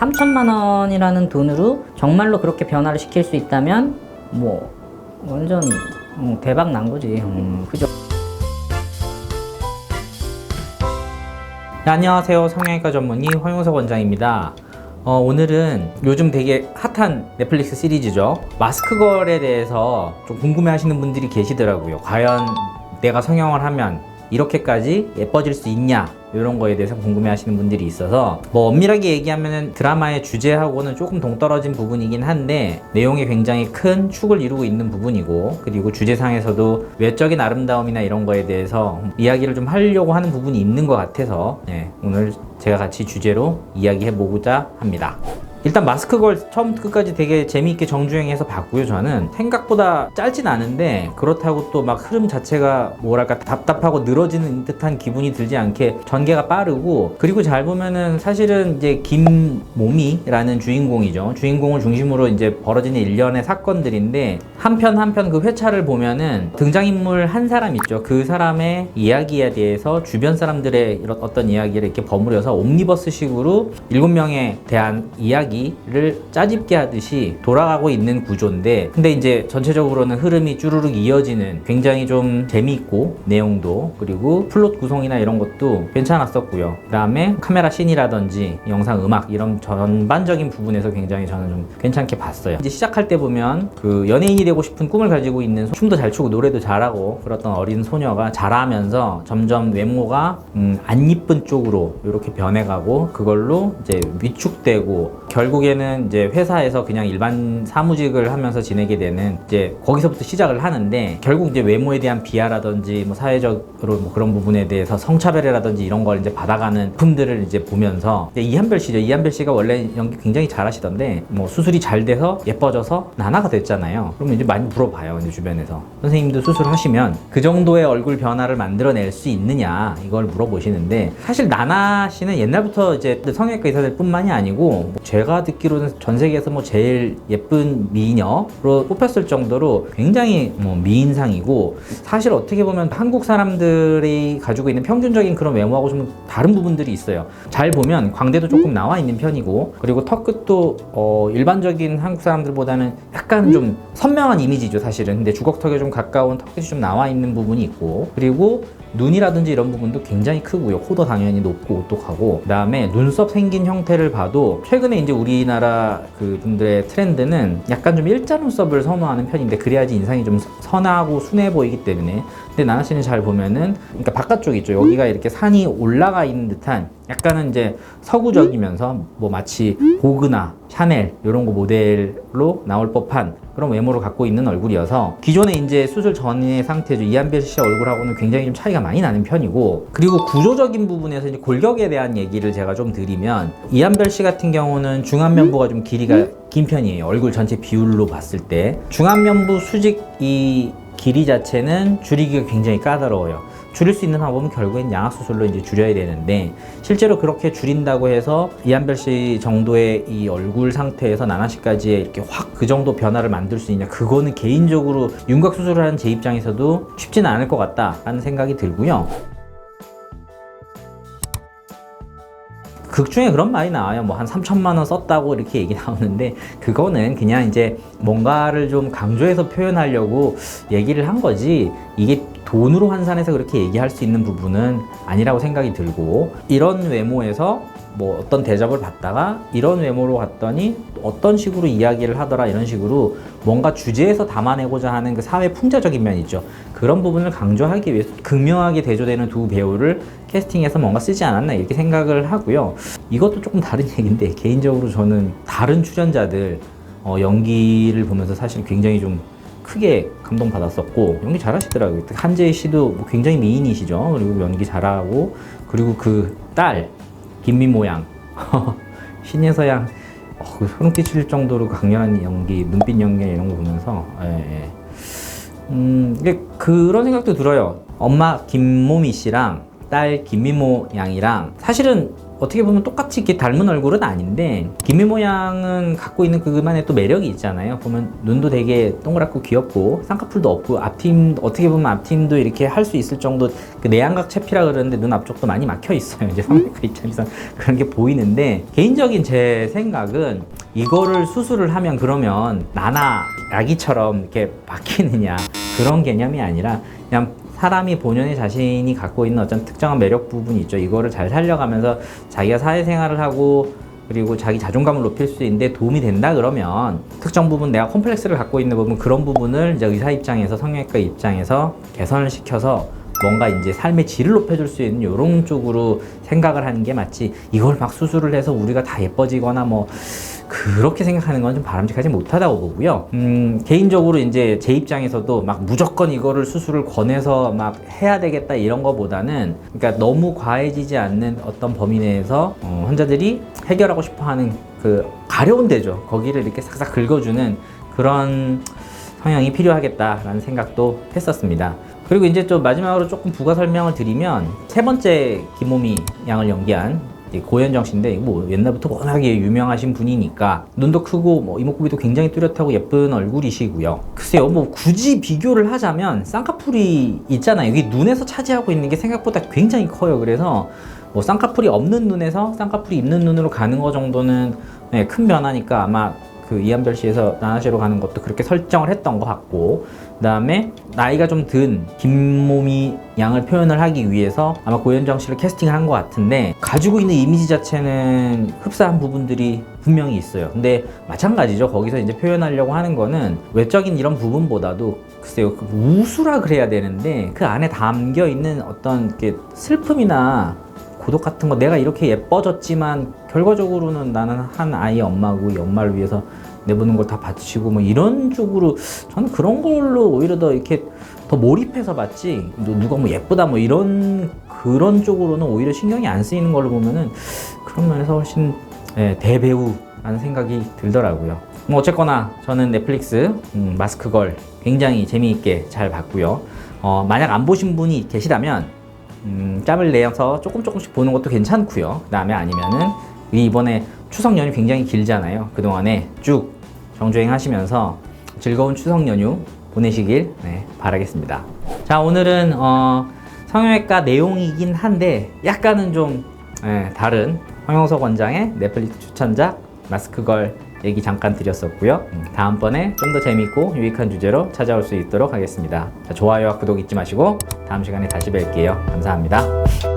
3천만 원이라는 돈으로 정말로 그렇게 변화를 시킬 수 있다면 뭐 완전 대박 난 거지. 그죠? 네, 안녕하세요. 성형외과 전문의 황용석 원장입니다. 오늘은 요즘 되게 핫한 넷플릭스 시리즈죠. 마스크걸에 대해서 좀 궁금해 하시는 분들이 계시더라고요. 과연 내가 성형을 하면 이렇게까지 예뻐질 수 있냐, 이런 거에 대해서 궁금해 하시는 분들이 있어서 뭐 엄밀하게 얘기하면 드라마의 주제하고는 조금 동떨어진 부분이긴 한데 내용이 굉장히 큰 축을 이루고 있는 부분이고, 그리고 주제상에서도 외적인 아름다움이나 이런 거에 대해서 이야기를 좀 하려고 하는 부분이 있는 것 같아서 오늘 제가 같이 주제로 이야기해 보고자 합니다. 일단 마스크걸 처음부터 끝까지 되게 재미있게 정주행해서 봤고요. 저는 생각보다 짧진 않은데 그렇다고 또 막 흐름 자체가 뭐랄까 답답하고 늘어지는 듯한 기분이 들지 않게 전개가 빠르고, 그리고 잘 보면은 사실은 이제 김모미라는 주인공이죠. 주인공을 중심으로 이제 벌어지는 일련의 사건들인데 한 편 한 편 그 회차를 보면은 등장인물 한 사람 있죠. 그 사람의 이야기에 대해서 주변 사람들의 이런 어떤 이야기를 이렇게 버무려서 옴니버스식으로 7명에 대한 이야기를 짜집게 하듯이 돌아가고 있는 구조인데, 근데 이제 전체적으로는 흐름이 쭈루룩 이어지는 굉장히 좀 재미있고 내용도, 그리고 플롯 구성이나 이런 것도 괜찮았었고요. 그 다음에 카메라 씬이라든지 영상, 음악 이런 전반적인 부분에서 굉장히 저는 좀 괜찮게 봤어요. 이제 시작할 때 보면 그 연예인이 되고 싶은 꿈을 가지고 있는, 춤도 잘 추고 노래도 잘하고 그랬던 어린 소녀가 자라면서 점점 외모가 안 이쁜 쪽으로 이렇게 변해가고, 그걸로 이제 위축되고 결국에는 이제 회사에서 그냥 일반 사무직을 하면서 지내게 되는, 이제 거기서부터 시작을 하는데, 결국 이제 외모에 대한 비하라든지 뭐 사회적으로 뭐 그런 부분에 대해서 성차별이라든지 이런 걸 이제 받아가는 품들을 이제 보면서, 이제 이한별 씨죠. 이한별 씨가 원래 연기 굉장히 잘하시던데 뭐 수술이 잘 돼서 예뻐져서 나나가 됐잖아요. 그러면 이제 많이 물어봐요. 이제 주변에서 선생님도 수술하시면 그 정도의 얼굴 변화를 만들어낼 수 있느냐, 이걸 물어보시는데, 사실 나나 씨는 옛날부터 이제 성형외과 의사들 뿐만이 아니고 제가 듣기로는 전 세계에서 뭐 제일 예쁜 미녀로 뽑혔을 정도로 굉장히 뭐 미인상이고, 사실 어떻게 보면 한국 사람들이 가지고 있는 평균적인 그런 외모하고 좀 다른 부분들이 있어요. 잘 보면 광대도 조금 나와 있는 편이고, 그리고 턱끝도 일반적인 한국 사람들보다는 약간 좀 선명한 이미지죠, 사실은. 근데 주걱턱에 좀 가까운 턱끝이 좀 나와 있는 부분이 있고, 그리고 눈이라든지 이런 부분도 굉장히 크고요. 코도 당연히 높고 오똑하고, 그 다음에 눈썹 생긴 형태를 봐도 최근에 이제 우리나라 그 분들의 트렌드는 약간 좀 일자 눈썹을 선호하는 편인데, 그래야지 인상이 좀 선하고 순해 보이기 때문에. 근데 나나 씨는 잘 보면은, 그러니까 바깥쪽 있죠. 여기가 이렇게 산이 올라가 있는 듯한, 약간은 이제 서구적이면서 뭐 마치 보그나 샤넬 이런 거 모델로 나올 법한 그런 외모를 갖고 있는 얼굴이어서, 기존에 이제 수술 전의 상태죠. 이한별 씨 얼굴하고는 굉장히 좀 차이가 많이 나는 편이고, 그리고 구조적인 부분에서 이제 골격에 대한 얘기를 제가 좀 드리면, 이한별 씨 같은 경우는 중안면부가 좀 길이가 긴 편이에요. 얼굴 전체 비율로 봤을 때 중안면부 수직 이 길이 자체는 줄이기가 굉장히 까다로워요. 줄일 수 있는 방법은 결국엔 양악수술로 이제 줄여야 되는데, 실제로 그렇게 줄인다고 해서 이한별 씨 정도의 이 얼굴 상태에서 나나 씨까지의 이렇게 확 그 정도 변화를 만들 수 있냐, 그거는 개인적으로 윤곽 수술을 하는 제 입장에서도 쉽지는 않을 것 같다라는 생각이 들고요. 극 중에 그런 말이 나와요. 뭐 한 3천만 원 썼다고 이렇게 얘기 나오는데, 그거는 그냥 이제 뭔가를 좀 강조해서 표현하려고 얘기를 한 거지, 이게 돈으로 환산해서 그렇게 얘기할 수 있는 부분은 아니라고 생각이 들고, 이런 외모에서 뭐 어떤 대접을 받다가 이런 외모로 갔더니 어떤 식으로 이야기를 하더라, 이런 식으로 뭔가 주제에서 담아내고자 하는 그 사회 풍자적인 면 있죠. 그런 부분을 강조하기 위해서 극명하게 대조되는 두 배우를 캐스팅해서 뭔가 쓰지 않았나, 이렇게 생각을 하고요. 이것도 조금 다른 얘기인데, 개인적으로 저는 다른 출연자들 연기를 보면서 사실 굉장히 좀 크게 감동받았었고, 연기 잘하시더라고요. 한재희 씨도 뭐 굉장히 미인이시죠. 그리고 연기 잘하고, 그리고 그 딸 김미모 양 신예서 양 그 소름 끼칠 정도로 강렬한 연기, 눈빛 연기 이런 거 보면서 이게 그런 생각도 들어요. 엄마 김모미 씨랑 딸 김미모 양이랑 사실은 어떻게 보면 똑같이 이렇게 닮은 얼굴은 아닌데 김미모 양은 갖고 있는 그만의 또 매력이 있잖아요. 보면 눈도 되게 동그랗고 귀엽고 쌍꺼풀도 없고 앞팀 어떻게 보면 앞팀도 이렇게 할 수 있을 정도 그 내안각 채피라 그러는데 눈 앞쪽도 많이 막혀 있어요. 이제 성형외과 입장에서 그런 게 보이는데 개인적인 제 생각은 이거를 수술을 하면 그러면 나나 아기처럼 이렇게 바뀌느냐 그런 개념이 아니라 그냥 사람이 본연의 자신이 갖고 있는 어떤 특정한 매력 부분이 있죠. 이거를 잘 살려가면서 자기가 사회생활을 하고 그리고 자기 자존감을 높일 수 있는데 도움이 된다 그러면 특정 부분 내가 콤플렉스를 갖고 있는 부분 그런 부분을 이제 의사 입장에서 성형외과 입장에서 개선을 시켜서 뭔가 이제 삶의 질을 높여줄 수 있는 이런 쪽으로 생각을 하는 게 맞지 이걸 막 수술을 해서 우리가 다 예뻐지거나 뭐 그렇게 생각하는 건 좀 바람직하지 못하다고 보고요. 개인적으로 이제 제 입장에서도 막 무조건 이거를 수술을 권해서 막 해야 되겠다 이런 거보다는 그러니까 너무 과해지지 않는 어떤 범위 내에서 환자들이 해결하고 싶어 하는 그 가려운 데죠. 거기를 이렇게 싹싹 긁어주는 그런 성향이 필요하겠다라는 생각도 했었습니다. 그리고 이제 좀 마지막으로 조금 부가 설명을 드리면 세 번째 김모미 양을 연기한 고현정 씨인데 뭐 옛날부터 워낙에 유명하신 분이니까 눈도 크고 뭐 이목구비도 굉장히 뚜렷하고 예쁜 얼굴이시고요. 글쎄요, 뭐 굳이 비교를 하자면 쌍꺼풀이 있잖아요. 여기 눈에서 차지하고 있는 게 생각보다 굉장히 커요. 그래서 뭐 쌍꺼풀이 없는 눈에서 쌍꺼풀이 있는 눈으로 가는 거 정도는 네, 큰 변화니까 아마 그 이한별 씨에서 나나씨로 가는 것도 그렇게 설정을 했던 것 같고 그 다음에 나이가 좀 든 김모미 양을 표현을 하기 위해서 아마 고현정 씨를 캐스팅을 한 것 같은데 가지고 있는 이미지 자체는 흡사한 부분들이 분명히 있어요. 근데 마찬가지죠. 거기서 이제 표현하려고 하는 거는 외적인 이런 부분보다도 글쎄요 그 우수라 그래야 되는데 그 안에 담겨 있는 어떤 이렇게 슬픔이나 고독 같은 거 내가 이렇게 예뻐졌지만 결과적으로는 나는 한 아이의 엄마고 이 엄마를 위해서 내보는 걸 다 바치고 뭐 이런 쪽으로 저는 그런 걸로 오히려 더 이렇게 더 몰입해서 봤지 누가 뭐 예쁘다 뭐 이런 그런 쪽으로는 오히려 신경이 안 쓰이는 걸로 보면은 그런 면에서 훨씬 대배우라는 생각이 들더라고요. 뭐 어쨌거나 저는 넷플릭스 마스크걸 굉장히 재미있게 잘 봤고요. 만약 안 보신 분이 계시다면 짬을 내서 조금씩 보는 것도 괜찮고요. 그 다음에 아니면은 이번에 추석 연휴 굉장히 길잖아요. 그동안에 쭉 정주행 하시면서 즐거운 추석 연휴 보내시길 바라겠습니다. 자, 오늘은 성형외과 내용이긴 한데 약간은 좀 다른 황영석 원장의 넷플릭스 추천작 마스크걸 얘기 잠깐 드렸었고요. 다음번에 좀 더 재밌고 유익한 주제로 찾아올 수 있도록 하겠습니다. 자, 좋아요와 구독 잊지 마시고 다음 시간에 다시 뵐게요. 감사합니다.